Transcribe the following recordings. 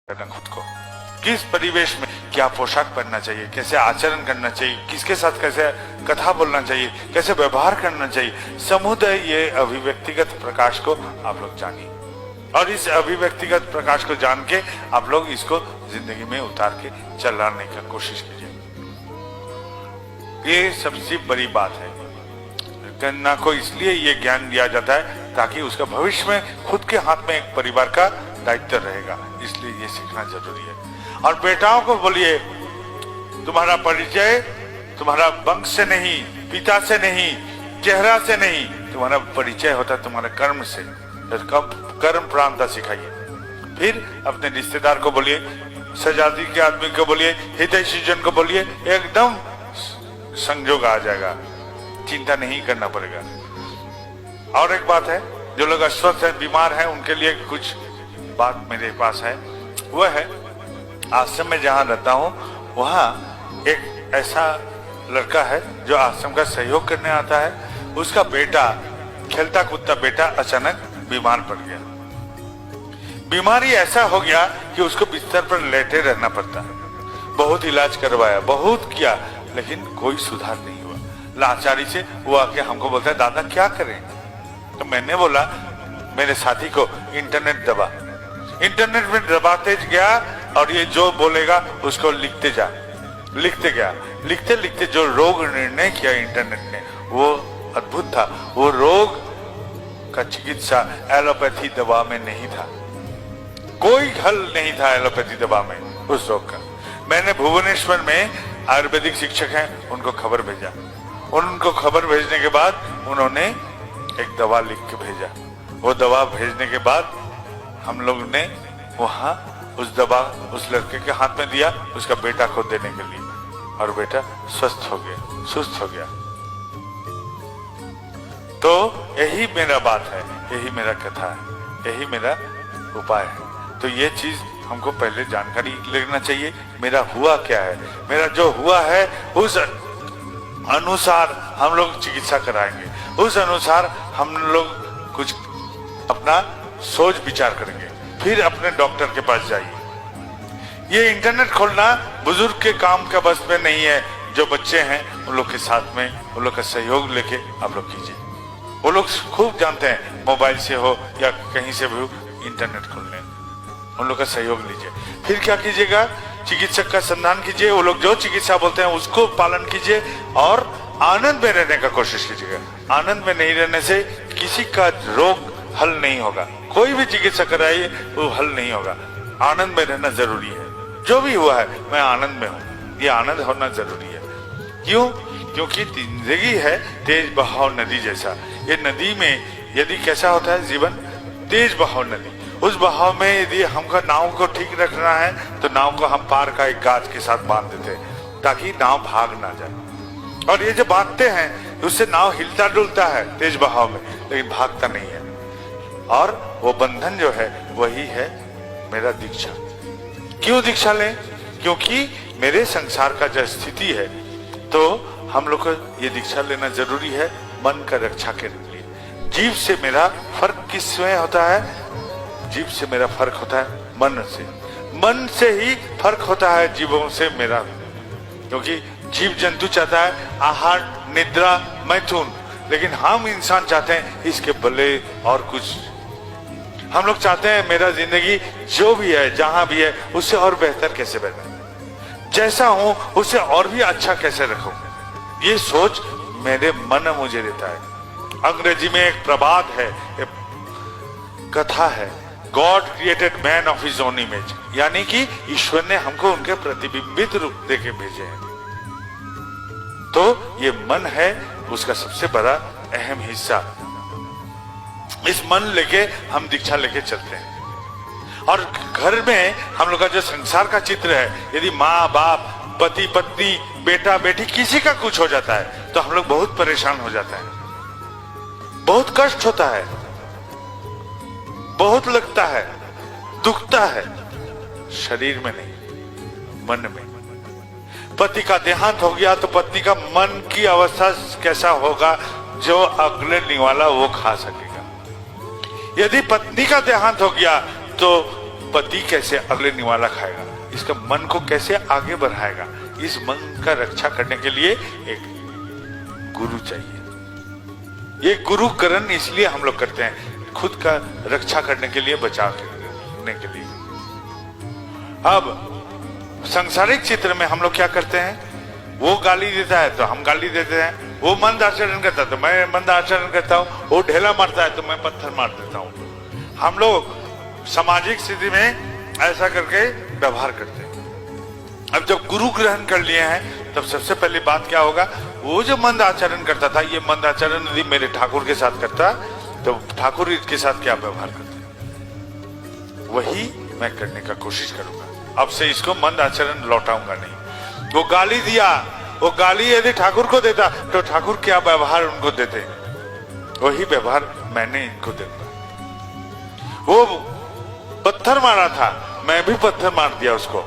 करना खुद को, किस परिवेश में क्या पोशाक पहनना चाहिए, कैसे आचरण करना चाहिए, किसके साथ कैसे कथा बोलना चाहिए, कैसे व्यवहार करना चाहिए, समुदाय ये अभिव्यक्तिगत प्रकाश को आप लोग जानिए और इस अभिव्यक्तिगत प्रकाश को जान के आप लोग इसको जिंदगी में उतार के चलाने का कोशिश कीजिए। ये सबसे बड़ी बात है। कन्या को इसलिए ये ज्ञान दिया जाता है ताकि उसका भविष्य में खुद के हाथ में एक परिवार का दायित्व रहेगा, इसलिए ये सीखना जरूरी है। और बेटाओं को बोलिए, तुम्हारा परिचय तुम्हारा वंश से नहीं, पिता से नहीं, चेहरा से नहीं, तुम्हारा परिचय होता है तुम्हारे कर्म से। कर्म प्रांता सिखाइए। फिर अपने रिश्तेदार को बोलिए, सजाती के आदमी को बोलिए, हितैषी जन को बोलिए, एकदम संजोग आ जाएगा, चिंता नहीं करना पड़ेगा। और एक बात है, जो लोग अस्वस्थ हैं, बीमार हैं, उनके लिए कुछ बात मेरे पास है। वह है, आश्रम में जहां रहता हूं वहां एक ऐसा लड़का है जो आश्रम का सहयोग करने आता है। उसका बेटा, खेलता कूदता बेटा अचानक बीमार पड़ गया। बीमारी ऐसा हो गया कि उसको बिस्तर पर लेटे रहना पड़ता है। बहुत इलाज करवाया, बहुत किया, लेकिन कोई सुधार नहीं हुआ। लाचारी से वो आके हमको बोलता है, दादा क्या करें? तो मैंने बोला मेरे साथी को, इंटरनेट दबा। इंटरनेट में दबाते गया और ये जो बोलेगा उसको लिखते जा। लिखते गया, लिखते लिखते जो रोग निर्णय किया इंटरनेट ने वो अद्भुत था। वो रोग का चिकित्सा एलोपैथी दवा में नहीं था, कोई हल नहीं था एलोपैथी दवा में उस रोग का। मैंने भुवनेश्वर में आयुर्वेदिक शिक्षक हैं, उनको खबर भेजा। उनको खबर भेजने के बाद उन्होंने एक दवा लिख के भेजा। वो दवा भेजने के बाद हम लोग ने वहां उस दवा उस लड़के के हाथ में दिया, उसका बेटा को देने के लिए, और बेटा स्वस्थ हो गया, सुस्त हो गया। तो यही मेरा बात है, यही मेरा कथा है, यही मेरा उपाय है। तो ये चीज हमको पहले जानकारी लेना चाहिए, मेरा हुआ क्या है। मेरा जो हुआ है उस अनुसार हम लोग चिकित्सा कराएंगे, उस अनुसार हम लोग कुछ अपना सोच विचार करेंगे, फिर अपने डॉक्टर के पास जाइए। ये इंटरनेट खोलना बुजुर्ग के काम का बस में नहीं है। जो बच्चे हैं उन लोग के साथ में उन लोग का सहयोग लेके आप लोग कीजिए। वो लोग खूब जानते हैं, मोबाइल से हो या कहीं से भी इंटरनेट खोलने, उन लोग का सहयोग लीजिए। फिर क्या कीजिएगा, चिकित्सक का संधान कीजिए। वो लोग जो चिकित्सा बोलते हैं उसको पालन कीजिए और आनंद में रहने का कोशिश कीजिएगा। आनंद में नहीं रहने से किसी का रोग हल नहीं होगा। कोई भी चिकित्सा कराइए वो हल नहीं होगा। आनंद में रहना जरूरी है। जो भी हुआ है मैं आनंद में हूँ, ये आनंद होना जरूरी है। क्यों? क्योंकि जिंदगी है तेज बहाव नदी जैसा। ये नदी में यदि कैसा होता है जीवन, तेज बहाव नदी। उस बहाव में यदि हमको नाव को ठीक रखना है तो नाव को हम पार का एक गाछ के साथ बांध देते हैं ताकि नाव भाग ना जाए। और ये जो बांधते हैं उससे नाव हिलता डुलता है तेज बहाव में, लेकिन भागता नहीं है। और वो बंधन जो है वही है मेरा दीक्षा। क्यों दीक्षा लें? क्योंकि मेरे संसार का जो स्थिति है, तो हम लोग को ये दीक्षा लेना जरूरी है मन का रक्षा के लिए। जीव से मेरा फर्क किसमें होता है? जीव से मेरा फर्क होता है मन से। मन से ही फर्क होता है जीवों से मेरा, क्योंकि जीव जंतु चाहता है आहार, निद्रा, मैथुन, लेकिन हम इंसान चाहते हैं इसके बदले और कुछ। हम लोग चाहते हैं मेरा जिंदगी जो भी है, जहां भी है, उससे और बेहतर कैसे बने, जैसा हूं उससे और भी अच्छा कैसे रखूं। ये सोच मेरे मन मुझे देता है। अंग्रेजी में एक प्रवाद है, एक कथा है, God created man of his own image, यानी कि ईश्वर ने हमको उनके प्रतिबिंबित रूप देके भेजे हैं। तो ये मन है उसका सबसे बड़ा अहम हिस्सा। इस मन लेके हम दीक्षा लेके चलते हैं। और घर में हम लोग का जो संसार का चित्र है, यदि माँ बाप, पति पत्नी, बेटा बेटी, किसी का कुछ हो जाता है तो हम लोग बहुत परेशान हो जाते हैं, बहुत कष्ट होता है, बहुत लगता है, दुखता है। शरीर में नहीं, मन में। पति का देहांत हो गया तो पत्नी का मन की अवस्था कैसा होगा, जो अगले निवाला वो खा सकेगा। यदि पत्नी का देहांत हो गया तो पति कैसे अगले निवाला खाएगा, इसका मन को कैसे आगे बढ़ाएगा, इस मन का रक्षा करने के लिए एक गुरु चाहिए। ये गुरुकरण इसलिए हम लोग करते हैं, खुद का रक्षा करने के लिए, बचाव करने के लिए। अब सांसारिक चित्र में हम लोग क्या करते हैं, वो गाली देता है तो हम गाली देते हैं, वो मंद आचरण करता है तो मैं मंद आचरण करता हूं, वो ढेला मारता है तो मैं पत्थर मार देता हूं। हम लोग सामाजिक स्थिति में ऐसा करके व्यवहार करते हैं। अब जब गुरु ग्रहण कर लिए हैं तब सबसे पहली बात क्या होगा, वो जो मंद आचरण करता था, ये मंद आचरण यदि मेरे ठाकुर के साथ करता तो ठाकुर इसके साथ क्या व्यवहार करते, वही मैं करने का कोशिश करूंगा। अब से इसको मंद आचरण लौटाऊंगा नहीं। वो गाली दिया, वो गाली यदि ठाकुर को देता तो ठाकुर क्या व्यवहार उनको देते, वही व्यवहार मैंने इनको देता। वो पत्थर मारा था, मैं भी पत्थर मार दिया उसको।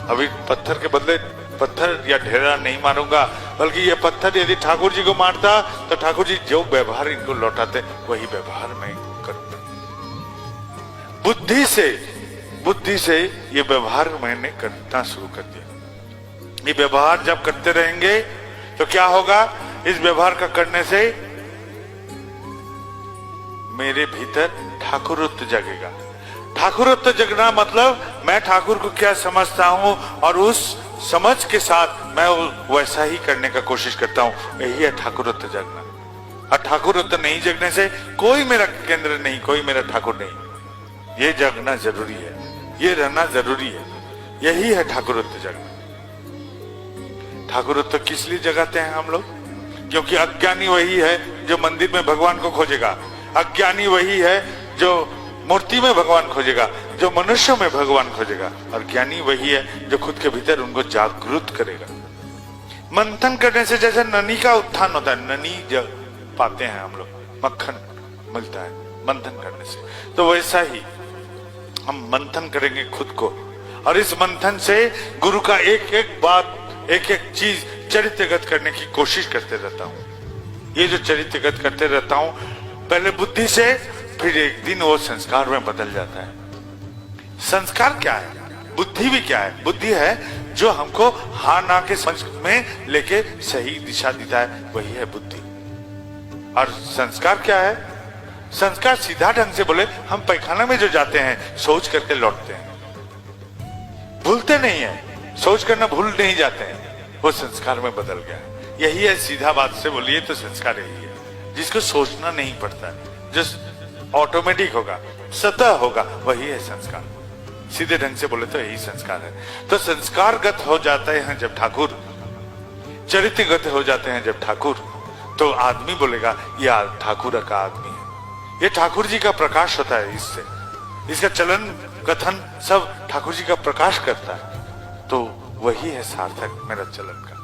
अभी पत्थर के बदले पत्थर या ढेरा नहीं मारूंगा, बल्कि ये पत्थर यदि ठाकुर जी को मारता तो ठाकुर जी जो व्यवहार इनको लौटाते वही व्यवहार मैं करूंगा। बुद्धि से ये व्यवहार मैंने करना शुरू कर दिया। ये व्यवहार जब करते रहेंगे तो क्या होगा, इस व्यवहार का करने से मेरे भीतर ठाकुरत्व जगेगा। ठाकुरत्व जगना मतलब मैं ठाकुर को क्या समझता हूं और उस समझ के साथ मैं वैसा ही करने का कोशिश करता हूं, यही है ठाकुरत्व जगना। और ठाकुरत्व नहीं जगने से कोई मेरा केंद्र नहीं, कोई मेरा ठाकुर नहीं। ये जगना जरूरी है, ये रहना जरूरी है, यही है ठाकुरत्व जगना। ठाकुरत्व किस लिए जगाते हैं हम लोग, क्योंकि अज्ञानी वही है जो मंदिर में भगवान को खोजेगा, अज्ञानी वही है जो मूर्ति में भगवान खोजेगा, जो मनुष्यों में भगवान खोजेगा, और ज्ञानी वही है जो खुद के भीतर उनको जागृत करेगा। मंथन करने से जैसे ननी का उत्थान होता है, ननी जब पाते हैं हम लोग, मक्खन मिलता है मंथन करने से, तो वैसा ही हम मंथन करेंगे खुद को। और इस मंथन से गुरु का एक एक बात, एक एक चीज चरित्रगत करने की कोशिश करते रहता हूं। ये जो चरित्रगत करते रहता हूं, पहले बुद्धि से, फिर एक दिन वो संस्कार में बदल जाता है। संस्कार क्या है, बुद्धि भी क्या है, बुद्धि है जो हमको हाँ ना के समझ में लेके सही दिशा देता है, वही है बुद्धि। और संस्कार क्या है, संस्कार सीधा ढंग से बोले, हम पैखाना में जो जाते हैं सोच करके लौटते हैं, भूलते नहीं है, सोच करना भूल नहीं जाते हैं, वो संस्कार में बदल गया। यही है, सीधा बात से बोलिए तो संस्कार यही है, जिसको सोचना नहीं पड़ता है, जो ऑटोमेटिक होगा, सतह होगा, वही है संस्कार। सीधे ढंग से बोले तो यही संस्कार है। तो संस्कारगत हो जाते हैं जब ठाकुर, चरित्रगत हो जाते हैं जब ठाकुर, तो आदमी बोलेगा ये ठाकुर का आदमी है, ये ठाकुर जी का प्रकाश होता है। इससे इसका चलन कथन सब ठाकुर जी का प्रकाश करता है, तो वही है सार्थक मेरा चलन का।